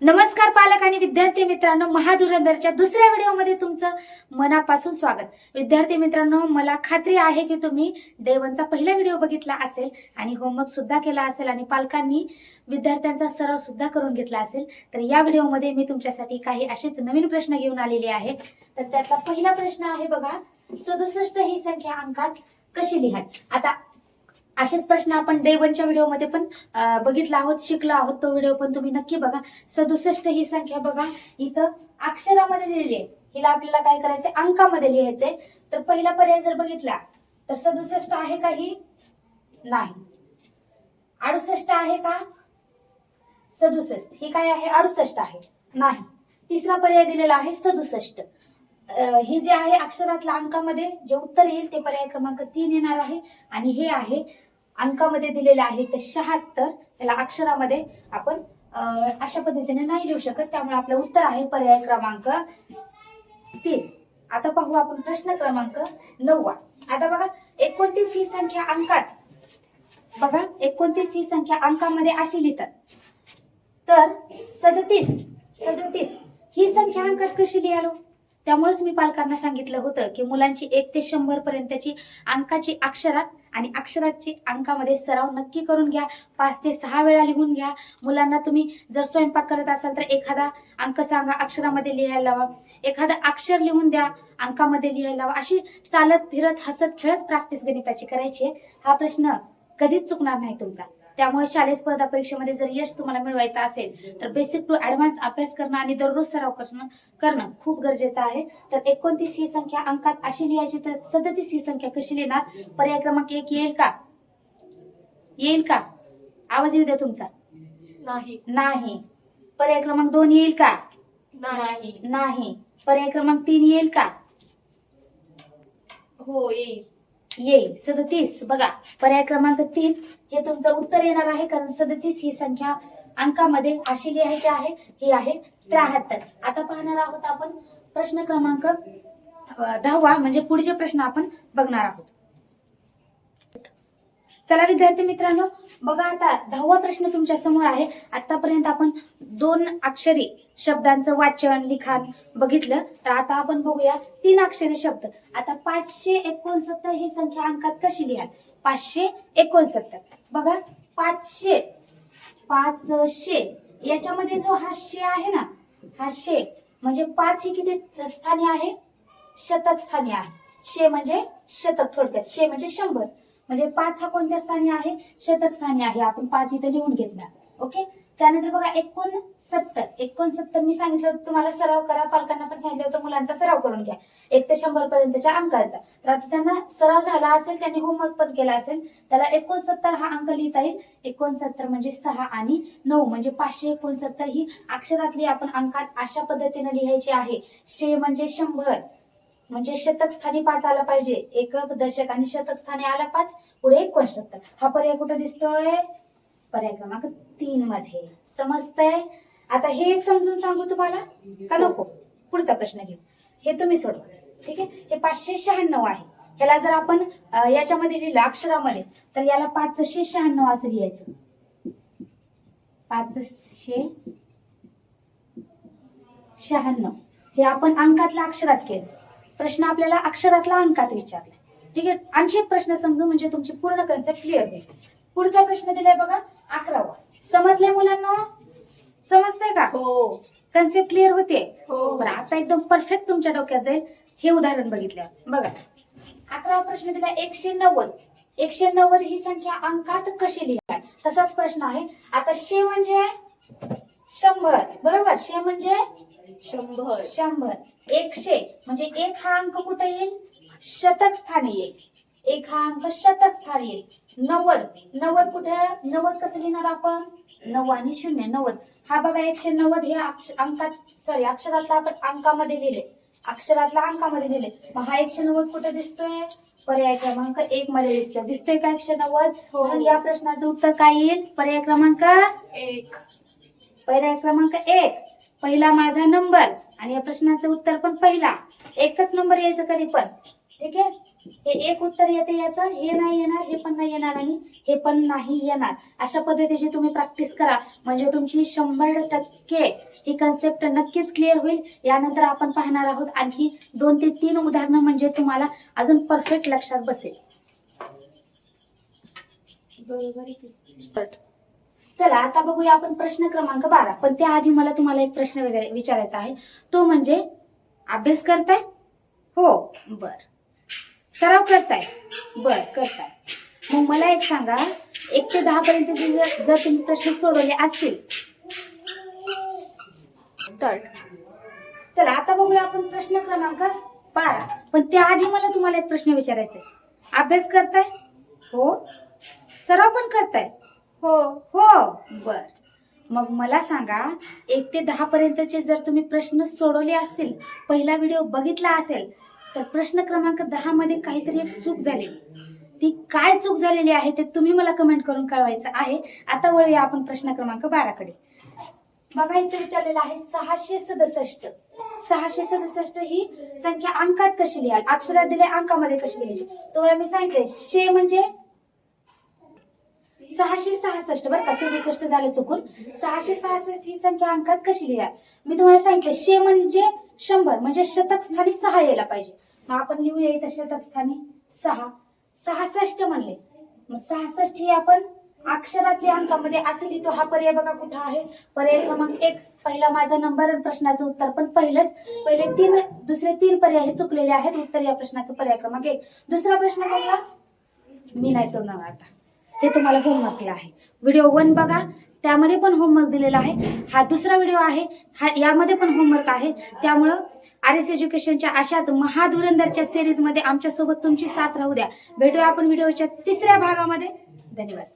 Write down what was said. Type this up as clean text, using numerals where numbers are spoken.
नमस्कार पालक आणि विद्यार्थी मित्रांनो, महाधुरंधरच्या दुसऱ्या व्हिडिओमध्ये तुमचं मनापासून स्वागत। विद्यार्थी मित्रांनो, मला खात्री आहे की तुम्ही डे 1 चा पहिला व्हिडिओ बघितला असेल आणि होमवर्क सुद्धा केला असेल आणि पालकांनी विद्यार्थ्यांचा सराव सुद्धा करून घेतला असेल। तर या व्हिडिओमध्ये मी तुमच्यासाठी काही असेच नवीन प्रश्न घेऊन आलेले आहे। तर त्यातला पहिला प्रश्न आहे बघा, 67 ही संख्या अंकात कशी लिहाल। आता असेच प्रश्न आपण डे 1 च्या व्हिडिओमध्ये पण बघितला आहोत, शिकलो आहोत। तो व्हिडिओ पण तुम्ही नक्की बघा। 67 ही संख्या बघा इथं अक्षरामध्ये दिलेली आहे, हिला आपल्याला काय करायचंय, अंकामध्ये लिहायचंय। तर पहिला पर्याय जर बघितला तर 67 आहे का ही? नाही। 68 आहे का? 67 ही काय आहे? 68 आहे? नाही। तिसरा पर्याय दिलेला आहे 67। ही जे आहे अक्षरातल्या अंकामध्ये जे उत्तर येईल ते पर्याय क्रमांक 3 येणार आहे आणि हे आहे अंकामध्ये दिलेले आहे ते 76। याला अक्षरामध्ये आपण अशा पद्धतीने नाही लिहू शकत, त्यामुळे आपलं उत्तर आहे पर्याय क्रमांक 3। आता पाहू आपण प्रश्न क्रमांक 9। आता बघा 29 ही संख्या अंकात, बघा 29 ही संख्या अंकामध्ये अशी लिहितात। तर 37 ही संख्या अंकात कशी लिहालो? त्यामुळेच मी पालकांना सांगितलं होतं की मुलांची 1 ते 100 पर्यंतची अंकाची अक्षरात आणि अक्षराची अंकामध्ये सराव नक्की करून घ्या। 5 ते 6 वेळा लिहून घ्या। मुलांना तुम्ही जर स्वयंपाक करत असाल तर एखादा अंक सांगा, अक्षरामध्ये लिहायला लावा। एखादा अक्षर लिहून द्या, अंकामध्ये लिहायला लावा। अशी चालत फिरत हसत खेळत प्रॅक्टिस गणिताची करायची। हा प्रश्न कधीच चुकणार नाही तुमचा। त्यामुळे शालेय स्पर्धा परीक्षेमध्ये जर यश तुम्हाला मिळवायचं असेल तर बेसिक टू ऍडव्हान्स अभ्यास करणं आणि दररोज सराव करणं खूप गरजेचं आहे। तर 29 ही संख्या अंकात अशी लिहायची, तर 37 ही संख्या कशी लिहिणार? पर्याय क्रमांक 1 येईल का? येईल का? आवाज येऊ द्या तुमचा। नाही। पर्याय क्रमांक 2 येईल का? नाही। पर्याय क्रमांक 3 येईल का? हो येईल। 37 बघा पर्याय क्रमांक 3 हे तुमचं उत्तर येणार आहे, कारण 37 ही संख्या अंकामध्ये अशी लिहायची आहे। ही आहे 73। आता पाहणार आहोत आपण प्रश्न क्रमांक 10 म्हणजे पुढचे प्रश्न आपण बघणार आहोत। चला विद्यार्थी मित्रांनो, बघा आता 10वा प्रश्न तुमच्या समोर आहे। आतापर्यंत आपण 2 अक्षरी शब्दांचं वाचन लिखाण बघितलं, तर आता आपण बघूया 3 अक्षरी शब्द। आता 569 ही संख्या अंकात कशी लिहाल? 569 बघा 500 याच्यामध्ये जो हा शे आहे ना, हा शे म्हणजे 5 ही किती स्थानी आहे? शतक स्थानी आहे। शे म्हणजे शतक, थोडक्यात शे म्हणजे 100, म्हणजे 5 हा कोणत्या स्थानी आहे? शतक स्थानी आहे। आपण 5 इथे लिहून घेतला। ओके। त्यानंतर बघा 69 मी सांगितलं होतं तुम्हाला सराव करा, पालकांना पण सांगितलं होतं मुलांचा सराव करून घ्या 1 ते 100 पर्यंतच्या अंकाचा। तर आता त्यांना सराव झाला असेल, त्यांनी होमवर्क पण केला असेल, त्याला 69 हा अंक लिहिता येईल। 69 म्हणजे 6 आणि 9 म्हणजे 569 ही अक्षरातली आपण अंकात अशा पद्धतीने लिहायची आहे। शे म्हणजे 100 म्हणजे शतक स्थानी 5 आला पाहिजे, एकक दशक आणि शतक स्थानी आला 5, पुढे 69। हा पर्याय कुठे दिसतोय? पर्याय क्रमांक 3 मध्ये। समजतंय? आता हे एक समजून सांगू तुम्हाला का नको? पुढचा प्रश्न घेऊ, हे तुम्ही सोडवा। ठीक आहे। हे 596 आहे। ह्याला जर आपण याच्यामध्ये लिहिलं अक्षरामध्ये, तर याला 596 असं लिहायचं। 596 हे आपण अंकातल्या अक्षरात केलं। प्रश्न आपल्याला अक्षरातला अंकात विचारला। ठीक आहे। आणखी एक प्रश्न समजू म्हणजे तुमची पूर्ण कन्सेप्ट क्लिअर होईल। पुढचा प्रश्न दिलाय बघा 11वा। समजले मुलांना? समजतंय का? हो। कन्सेप्ट क्लिअर होते? हो। बरं, आता एकदम परफेक्ट तुमच्या डोक्यात जाईल हे उदाहरण बघितल्यावर। बघा 11वा प्रश्न दिला 190। 190 ही संख्या अंकात कशी लिहाल? तसाच प्रश्न आहे। आता शे म्हणजे 100 बरोबर, शे म्हणजे 100। 100 म्हणजे 1 हा अंक कुठे येईल? शतक स्थानी येईल। 1 हा अंक शतक स्थानी येईल। 90 कुठे? 90 कसं लिहिणार आपण? 9 आणि 0 90। हा बघा 190 हे अक्षरातला आपण अंकामध्ये लिहिले, अक्षरातला अंकामध्ये लिहिले। मग हा 190 कुठे दिसतोय? पर्याय क्रमांक 1 मध्ये दिसतोय का 190? म्हणून या प्रश्नाचं उत्तर काय येईल? पर्याय क्रमांक 1। पर्याय क्रमांक 1 पहिला माझा नंबर, आणि या प्रश्नाचं उत्तर पण पहिला एकच नंबर यायचं कधी पण। ठीक आहे. हे एक उत्तर येते याचं, हे नाही येणार, हे पण नाही येणार आणि हे पण नाही येणार. अशा पद्धतीची तुम्ही प्रॅक्टिस करा, म्हणजे तुमची 100% ही कन्सेप्ट नक्कीच क्लिअर होईल. यानंतर आपण पाहणार आहोत आणखी 2 ते 3 उदाहरणं, म्हणजे तुम्हाला अजून परफेक्ट लक्षात बसेल. चला आता बघूया आपण प्रश्न क्रमांक 12. पण त्याआधी मला तुम्हाला एक प्रश्न विचारायचा आहे, तो म्हणजे अभ्यास करताय? हो, बर. सराव करताय? बर, करताय. मग मला एक सांगा, 1 ते 10 पर्यंत जर तुम्ही प्रश्न सोडवले असतील तर. चला आता बघूया आपण प्रश्न क्रमांक 12. पण त्याआधी मला तुम्हाला एक प्रश्न विचारायचा आहे. अभ्यास करताय? हो. सराव पण करताय? हो. हो, बर. मग मला सांगा, 1 ते 10 पर्यंतचे जर तुम्ही प्रश्न सोडवले असतील, पहिला व्हिडिओ बघितला असेल, तर प्रश्न क्रमांक 10 मध्ये काहीतरी एक चूक झालेली. ती काय चूक झालेली आहे ते तुम्ही मला कमेंट करून कळवायचं आहे. आता वळूया आपण प्रश्न क्रमांक 12 कडे. बघा इथे विचारलेलं आहे 667. 667 ही संख्या अंकात कशी लिहाल, अक्षरात दिले अंकामध्ये कशी लिहायची. तुम्हाला मी सांगितले शे म्हणजे 666, बरं का, 67 झालं चुकून. 666 ही संख्या अंकात कशी लिहाल. मी तुम्हाला सांगितलं शे म्हणजे 100, म्हणजे शतक स्थानी 6 यायला पाहिजे. मग आपण लिहूया इथं शतक स्थानी 6. 66 म्हणले, मग 66 ही आपण अक्षरातल्या अंकामध्ये असं लिहितो. हा पर्याय बघा कुठं आहे, पर्याय क्रमांक 1. पहिला माझा नंबर आणि प्रश्नाचं उत्तर पण दुसरे 3 पर्याय हे चुकलेले आहेत. उत्तर या प्रश्नाचं पर्याय क्रमांक 1. दुसरा प्रश्न बघा, मी नाही सोडणार आता, हे तुम्हाला होमवर्कला आहे. व्हिडिओ 1 बघा, त्यामध्ये पण होमवर्क दिलेला आहे. हा दुसरा व्हिडिओ आहे, यामध्ये पण होमवर्क आहे. त्यामुळं RS एज्युकेशनच्या अशाच महाधुरंधरच्या सिरीज मध्ये आमच्या सोबत तुमची साथ राहू द्या. भेटूया आपण व्हिडिओच्या 3ऱ्या भागामध्ये. धन्यवाद.